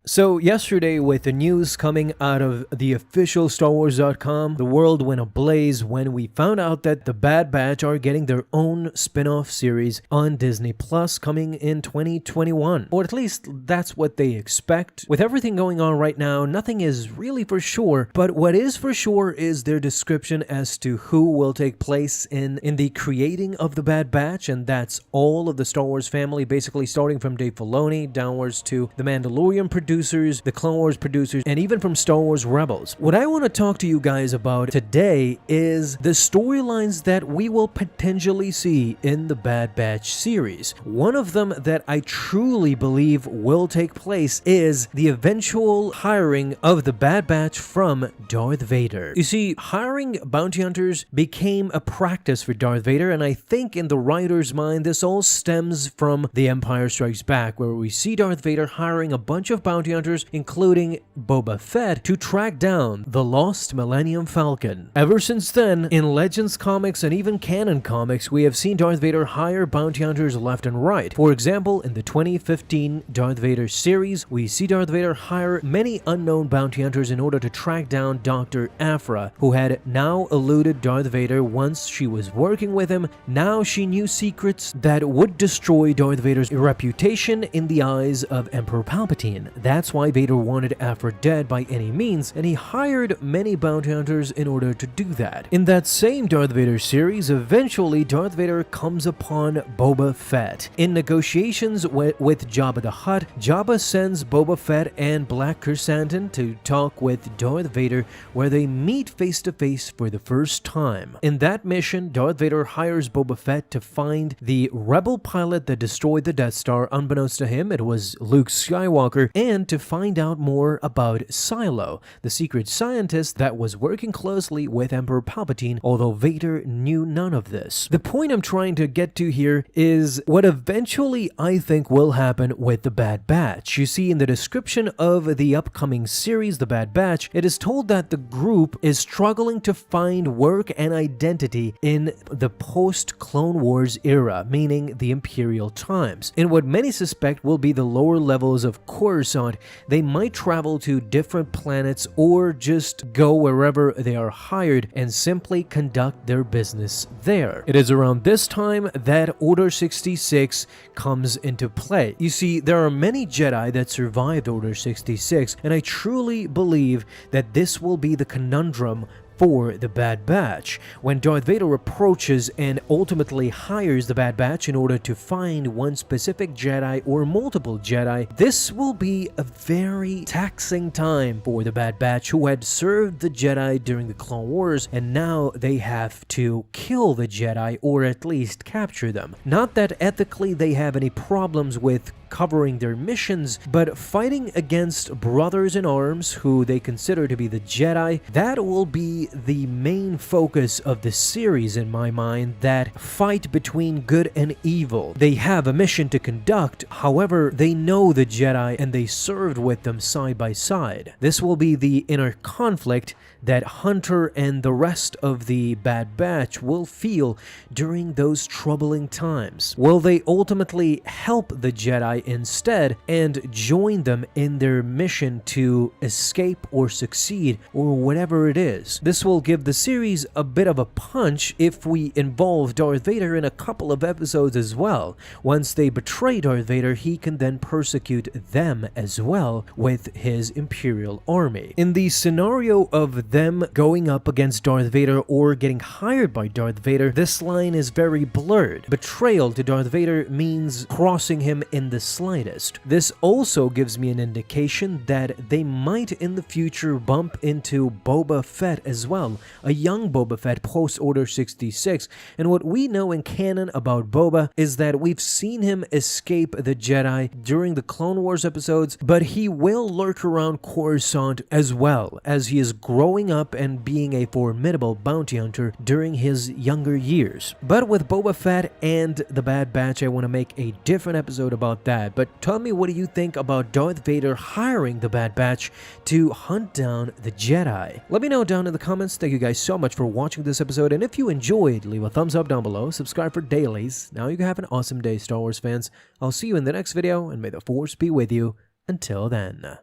So yesterday, with the news coming out of the official StarWars.com, the world went ablaze when we found out that the Bad Batch are getting their own spin-off series on Disney Plus coming in 2021. Or at least that's what they expect. With everything going on right now, nothing is really for sure, but what is for sure is their description as to who will take place in the creating of the Bad Batch, and that's all of the Star Wars family, basically starting from Dave Filoni downwards to the Mandalorian producers, the Clone Wars producers, and even from Star Wars Rebels. What I want to talk to you guys about today is the storylines that we will potentially see in the Bad Batch series. One of them that I truly believe will take place is the eventual hiring of the Bad Batch from Darth Vader. You see, hiring bounty hunters became a practice for Darth Vader, and I think in the writer's mind, this all stems from The Empire Strikes Back, where we see Darth Vader hiring a bunch of bounty hunters, including Boba Fett, to track down the lost Millennium Falcon. Ever since then, in Legends comics and even canon comics, we have seen Darth Vader hire bounty hunters left and right. For example, in the 2015 Darth Vader series, we see Darth Vader hire many unknown bounty hunters in order to track down Dr. Aphra, who had now eluded Darth Vader once she was working with him. Now she knew secrets that would destroy Darth Vader's reputation in the eyes of Emperor Palpatine. That's why Vader wanted Aphra dead by any means, and he hired many bounty hunters in order to do that. In that same Darth Vader series, eventually Darth Vader comes upon Boba Fett. In negotiations with Jabba the Hutt, Jabba sends Boba Fett and Black Chrysanthemum to talk with Darth Vader, where they meet face to face for the first time. In that mission, Darth Vader hires Boba Fett to find the rebel pilot that destroyed the Death Star. Unbeknownst to him, it was Luke Skywalker, and to find out more about Silo, the secret scientist that was working closely with Emperor Palpatine, although Vader knew none of this. The point I'm trying to get to here is what eventually I think will happen with the Bad Batch. You see, in the description of the upcoming series, The Bad Batch, it is told that the group is struggling to find work and identity in the post-Clone Wars era, meaning the Imperial times. In what many suspect will be the lower levels of Coruscant, they might travel to different planets or just go wherever they are hired and simply conduct their business there. It is around this time that Order 66 comes into play. You see, there are many Jedi that survived Order 66, and I truly believe that this will be the conundrum for the Bad Batch. When Darth Vader approaches and ultimately hires the Bad Batch in order to find one specific Jedi or multiple Jedi, this will be a very taxing time for the Bad Batch, who had served the Jedi during the Clone Wars, and now they have to kill the Jedi or at least capture them. Not that ethically they have any problems with covering their missions, but fighting against brothers in arms who they consider to be the Jedi, that will be the main focus of the series in my mind, that fight between good and evil. They have a mission to conduct, however, they know the Jedi and they served with them side by side. This will be the inner conflict that Hunter and the rest of the Bad Batch will feel during those troubling times. Will they ultimately help the Jedi instead and join them in their mission to escape or succeed or whatever it is? This will give the series a bit of a punch if we involve Darth Vader in a couple of episodes as well. Once they betray Darth Vader, he can then persecute them as well with his Imperial army. In the scenario of them going up against Darth Vader or getting hired by Darth Vader, this line is very blurred. Betrayal to Darth Vader means crossing him in the slightest. This also gives me an indication that they might in the future bump into Boba Fett as well, a young Boba Fett post Order 66, and what we know in canon about Boba is that we've seen him escape the Jedi during the Clone Wars episodes, but he will lurk around Coruscant as well, as he is growing up and being a formidable bounty hunter during his younger years. But with Boba Fett and the Bad Batch, I want to make a different episode about that. But tell me, what do you think about Darth Vader hiring the Bad Batch to hunt down the Jedi? Let me know down in the comments. Thank you guys so much for watching this episode, and if you enjoyed, leave a thumbs up down below, subscribe for dailies. Now you can have an awesome day, Star Wars fans. I'll see you in the next video, and may the Force be with you. Until then.